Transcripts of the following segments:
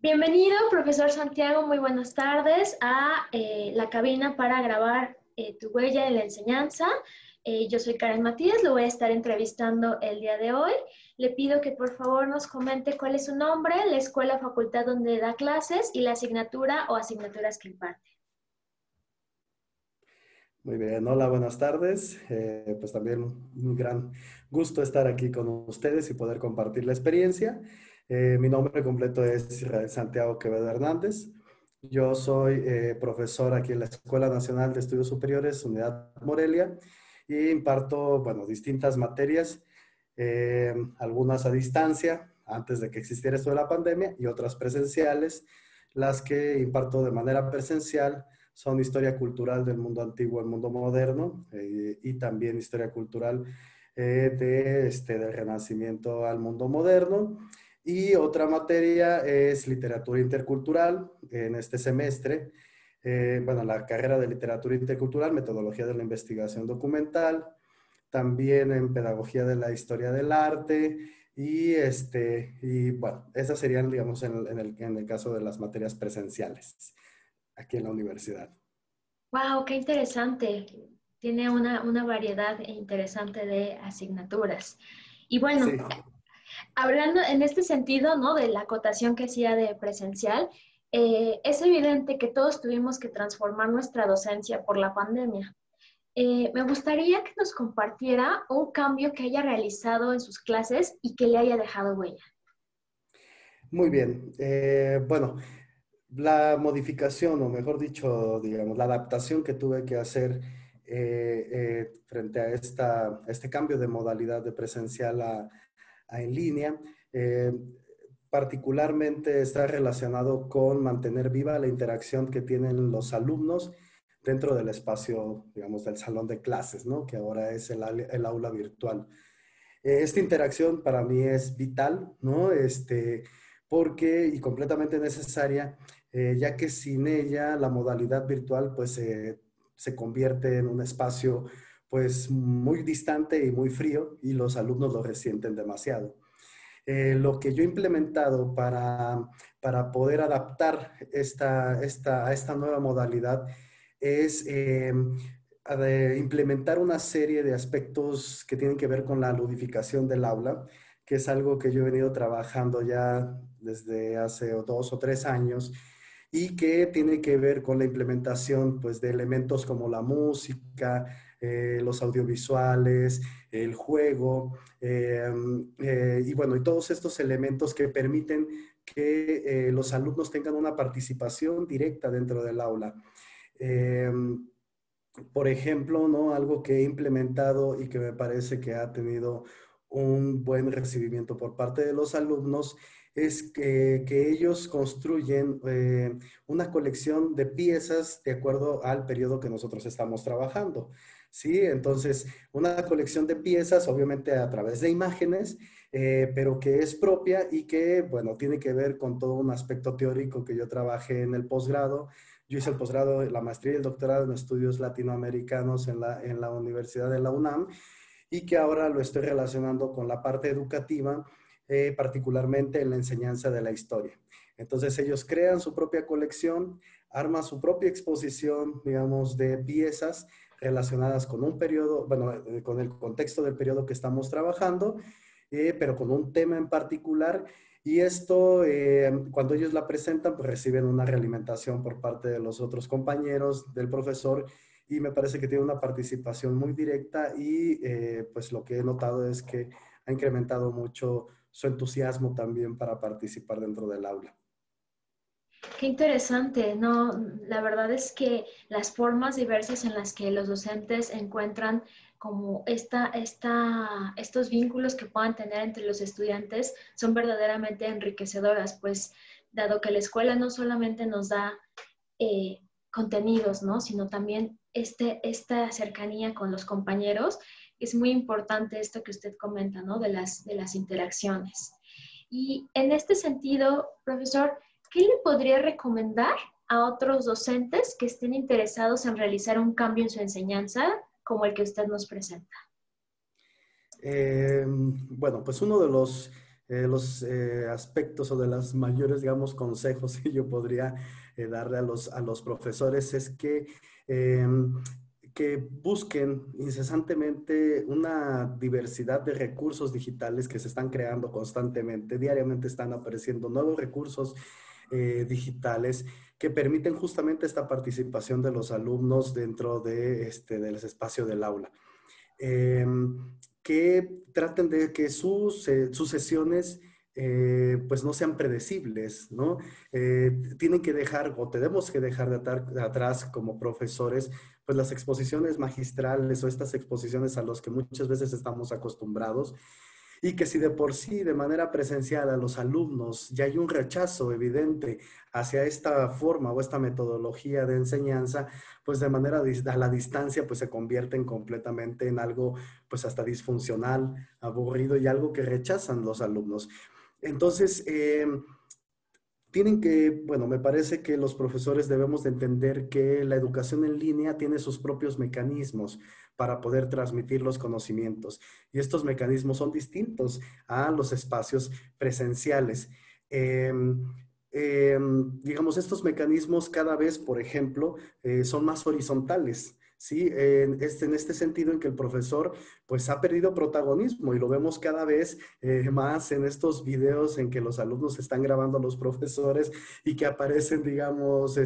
Bienvenido, profesor Santiago. Muy buenas tardes a la cabina para grabar tu huella en la enseñanza. Yo soy Karen Matías, lo voy a estar entrevistando el día de hoy. Le pido que por favor nos comente cuál es su nombre, la escuela o facultad donde da clases y la asignatura o asignaturas que imparte. Muy bien, hola, buenas tardes. Pues también un gran gusto estar aquí con ustedes y poder compartir la experiencia. Mi nombre completo es Israel Santiago Quevedo Hernández. Yo soy profesor aquí en la Escuela Nacional de Estudios Superiores, Unidad Morelia, y imparto, bueno, distintas materias, algunas a distancia, antes de que existiera esto de la pandemia, y otras presenciales. Las que imparto de manera presencial son historia cultural del mundo antiguo al mundo moderno, y también historia cultural del Renacimiento al mundo moderno. Y otra materia es literatura intercultural en este semestre. Bueno, la carrera de literatura intercultural, metodología de la investigación documental, también en pedagogía de la historia del arte y bueno, esas serían, digamos, en el caso de las materias presenciales aquí en la universidad. ¡Wow! ¡Qué interesante! Tiene una variedad interesante de asignaturas. Y bueno, Sí, hablando en este sentido, ¿no? De la acotación que hacía de presencial, es evidente que todos tuvimos que transformar nuestra docencia por la pandemia. Me gustaría que nos compartiera un cambio que haya realizado en sus clases y que le haya dejado huella. muy bien. Bueno, la modificación, o mejor dicho, digamos, la adaptación que tuve que hacer frente a este cambio de modalidad de presencial a en línea, particularmente está relacionado con mantener viva la interacción que tienen los alumnos dentro del espacio, digamos, del salón de clases, ¿no? Que ahora es el aula virtual. Esta interacción para mí es vital, ¿no? Porque, y completamente necesaria, ya que sin ella la modalidad virtual pues se convierte en un espacio pues muy distante y muy frío y los alumnos lo resienten demasiado. Lo que yo he implementado para poder adaptar a esta nueva modalidad es implementar una serie de aspectos que tienen que ver con la ludificación del aula, que es algo que yo he venido trabajando ya desde hace 2 o 3 años y que tiene que ver con la implementación pues, de elementos como la música, los audiovisuales, el juego, y bueno, y todos estos elementos que permiten que los alumnos tengan una participación directa dentro del aula. Eh, por ejemplo, ¿no? Algo que he implementado y que me parece que ha tenido un buen recibimiento por parte de los alumnos es que ellos construyen una colección de piezas de acuerdo al periodo que nosotros estamos trabajando. ¿Sí? Entonces, una colección de piezas, obviamente a través de imágenes, pero que es propia y que, bueno, tiene que ver con todo un aspecto teórico que yo trabajé en el posgrado. Yo hice el posgrado, la maestría y el doctorado en estudios latinoamericanos en la Universidad de la UNAM y que ahora lo estoy relacionando con la parte educativa, particularmente en la enseñanza de la historia. Entonces ellos crean su propia colección, arman su propia exposición, digamos, de piezas relacionadas con un periodo, bueno, con el contexto del periodo que estamos trabajando, pero con un tema en particular. Y esto, cuando ellos la presentan, pues reciben una realimentación por parte de los otros compañeros, del profesor, y me parece que tiene una participación muy directa y pues lo que he notado es que ha incrementado mucho su entusiasmo también para participar dentro del aula. Qué interesante, ¿no? La verdad es que las formas diversas en las que los docentes encuentran como estos vínculos que puedan tener entre los estudiantes son verdaderamente enriquecedoras, pues dado que la escuela no solamente nos da contenidos, ¿no? Sino también esta cercanía con los compañeros, es muy importante esto que usted comenta, ¿no? De las interacciones. Y en este sentido, profesor, ¿qué le podría recomendar a otros docentes que estén interesados en realizar un cambio en su enseñanza como el que usted nos presenta? Bueno, pues uno de los los aspectos o de los mayores, digamos, consejos que yo podría darle a los profesores es que busquen incesantemente una diversidad de recursos digitales que se están creando constantemente. Diariamente están apareciendo nuevos recursos digitales que permiten justamente esta participación de los alumnos dentro de del espacio del aula. Eh, que traten de que sus sesiones pues no sean predecibles, ¿no? Tienen que dejar o tenemos que dejar de atrás como profesores pues las exposiciones magistrales o estas exposiciones a las que muchas veces estamos acostumbrados y que si de por sí, de manera presencial, a los alumnos ya hay un rechazo evidente hacia esta forma o esta metodología de enseñanza, pues de manera a la distancia, pues se convierten completamente en algo, pues hasta disfuncional, aburrido y algo que rechazan los alumnos. Entonces, tienen que, bueno, me parece que los profesores debemos de entender que la educación en línea tiene sus propios mecanismos para poder transmitir los conocimientos. Y estos mecanismos son distintos a los espacios presenciales. Eh, digamos, estos mecanismos cada vez, por ejemplo, son más horizontales. Sí, en este sentido en que el profesor pues ha perdido protagonismo y lo vemos cada vez más en estos videos en que los alumnos están grabando a los profesores y que aparecen, digamos,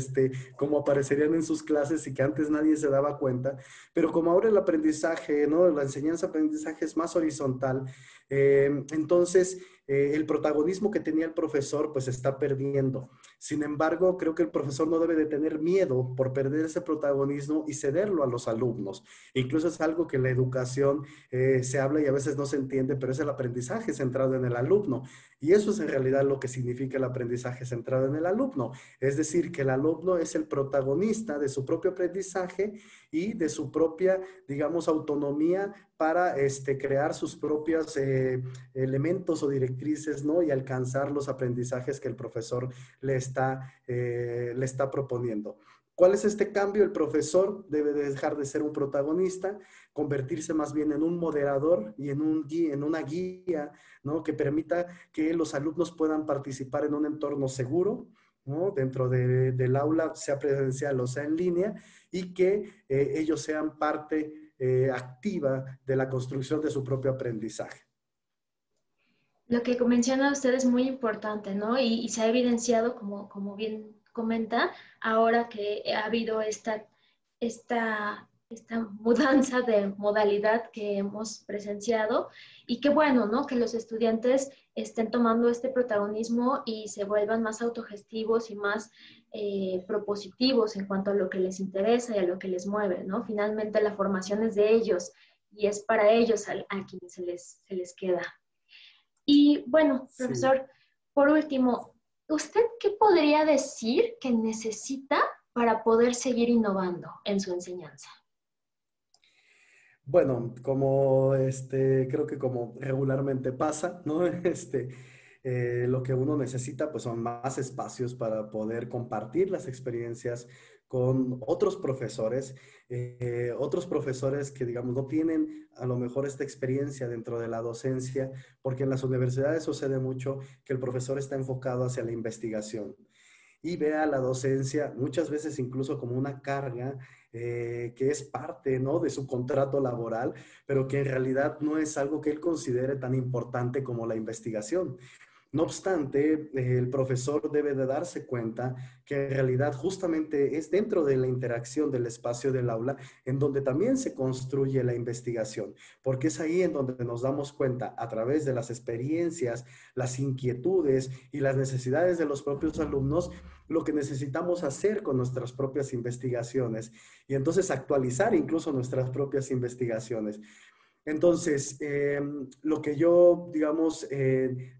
como aparecerían en sus clases y que antes nadie se daba cuenta. Pero como ahora el aprendizaje, ¿no? La enseñanza-aprendizaje es más horizontal, entonces el protagonismo que tenía el profesor pues se está perdiendo. Sin embargo, creo que el profesor no debe de tener miedo por perder ese protagonismo y cederlo a los alumnos. Incluso es algo que la educación se habla y a veces no se entiende, pero es el aprendizaje centrado en el alumno. Y eso es en realidad lo que significa el aprendizaje centrado en el alumno. Es decir, que el alumno es el protagonista de su propio aprendizaje y de su propia, digamos, autonomía para crear sus propios elementos o directrices, ¿no? Y alcanzar los aprendizajes que el profesor le está proponiendo. ¿Cuál es este cambio? El profesor debe de dejar de ser un protagonista, convertirse más bien en un moderador y en una guía, ¿no? Que permita que los alumnos puedan participar en un entorno seguro, ¿no? Dentro del aula, sea presencial o sea en línea, y que ellos sean parte activa de la construcción de su propio aprendizaje. Lo que menciona usted es muy importante, ¿no? Y se ha evidenciado, como bien comenta, ahora que ha habido esta mudanza de modalidad que hemos presenciado y qué bueno, ¿no? Que los estudiantes estén tomando este protagonismo y se vuelvan más autogestivos y más propositivos en cuanto a lo que les interesa y a lo que les mueve, ¿no? Finalmente la formación es de ellos y es para ellos a quienes se les queda. Y bueno, Sí. profesor, por último, ¿usted qué podría decir que necesita para poder seguir innovando en su enseñanza? Bueno, como creo que como regularmente pasa, ¿no? Lo que uno necesita pues son más espacios para poder compartir las experiencias con otros profesores que digamos no tienen a lo mejor esta experiencia dentro de la docencia, porque en las universidades sucede mucho que el profesor está enfocado hacia la investigación y ve a la docencia muchas veces incluso como una carga que es parte, ¿no? De su contrato laboral, pero que en realidad no es algo que él considere tan importante como la investigación. No obstante, el profesor debe de darse cuenta que en realidad justamente es dentro de la interacción del espacio del aula en donde también se construye la investigación, porque es ahí en donde nos damos cuenta a través de las experiencias, las inquietudes y las necesidades de los propios alumnos, lo que necesitamos hacer con nuestras propias investigaciones y entonces actualizar incluso nuestras propias investigaciones. Entonces, lo que yo, digamos,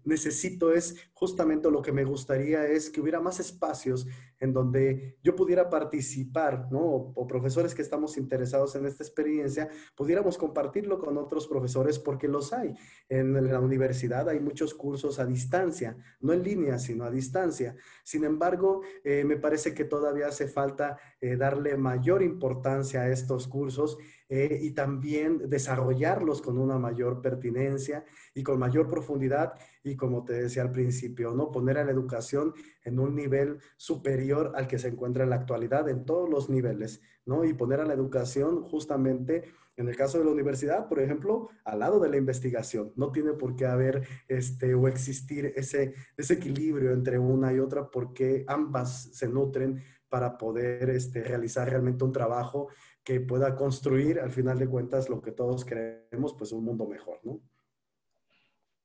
necesito es justamente lo que me gustaría es que hubiera más espacios en donde yo pudiera participar, ¿no? O profesores que estamos interesados en esta experiencia, pudiéramos compartirlo con otros profesores porque los hay. En la universidad hay muchos cursos a distancia, no en línea, sino a distancia. Sin embargo, me parece que todavía hace falta darle mayor importancia a estos cursos y también desarrollarlos con una mayor pertinencia y con mayor profundidad y como te decía al principio, ¿no? Poner a la educación en un nivel superior al que se encuentra en la actualidad en todos los niveles, ¿no? Y poner a la educación justamente, en el caso de la universidad, por ejemplo, al lado de la investigación. No tiene por qué haber o existir ese equilibrio entre una y otra porque ambas se nutren para poder realizar realmente un trabajo que pueda construir, al final de cuentas, lo que todos queremos, pues un mundo mejor, ¿no?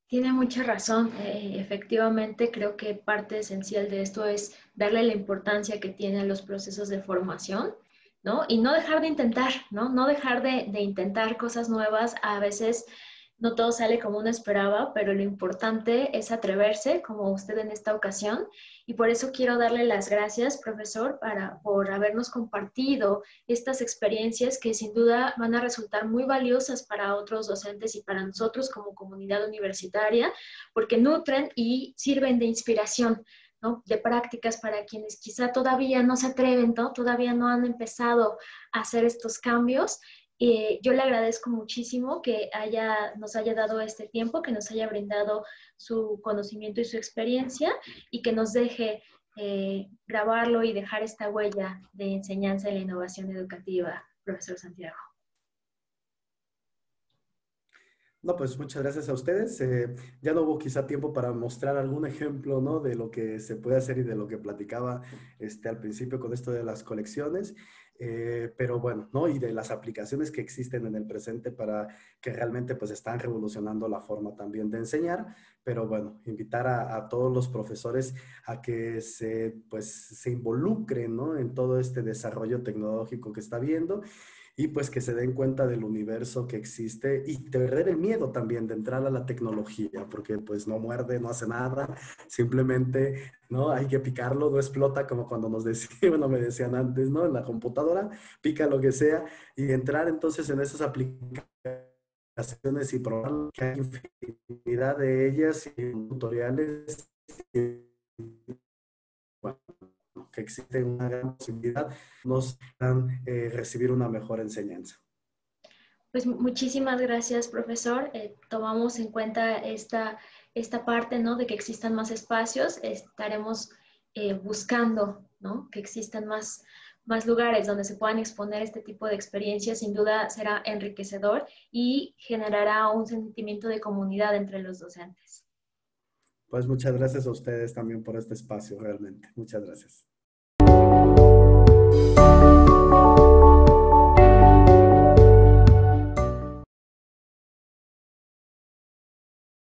Tiene mucha razón. Efectivamente, creo que parte esencial de esto es darle la importancia que tienen los procesos de formación, ¿no? Y no dejar de intentar, ¿no? No dejar de intentar cosas nuevas. A veces no todo sale como uno esperaba, pero lo importante es atreverse, como usted en esta ocasión. Y por eso quiero darle las gracias, profesor, por habernos compartido estas experiencias que sin duda van a resultar muy valiosas para otros docentes y para nosotros como comunidad universitaria, porque nutren y sirven de inspiración, ¿no? De prácticas para quienes quizá todavía no se atreven, ¿no? Todavía no han empezado a hacer estos cambios. Yo le agradezco muchísimo que nos haya dado este tiempo, que nos haya brindado su conocimiento y su experiencia y que nos deje grabarlo y dejar esta huella de enseñanza y la innovación educativa, profesor Santiago. No, pues muchas gracias a ustedes. Ya no hubo quizá tiempo para mostrar algún ejemplo, ¿no? De lo que se puede hacer y de lo que platicaba al principio con esto de las colecciones. Pero bueno, ¿no? Y de las aplicaciones que existen en el presente para que realmente pues están revolucionando la forma también de enseñar. Pero bueno, invitar a todos los profesores a que pues, se involucren, ¿no? En todo este desarrollo tecnológico que está viendo y pues que se den cuenta del universo que existe y perder el miedo también de entrar a la tecnología, porque pues no muerde, no hace nada, simplemente, ¿no? Hay que picarlo, no explota como cuando nos decían, bueno, me decían antes, ¿no? En la computadora, pica lo que sea y entrar entonces en esas aplicaciones y probar que hay infinidad de ellas y tutoriales y, bueno, que existe una gran posibilidad, nos dan recibir una mejor enseñanza. Pues muchísimas gracias, profesor. Tomamos en cuenta esta parte, ¿no? De que existan más espacios. Estaremos buscando, ¿no? Que existan más lugares donde se puedan exponer este tipo de experiencias. Sin duda será enriquecedor y generará un sentimiento de comunidad entre los docentes. Pues muchas gracias a ustedes también por este espacio, realmente. Muchas gracias.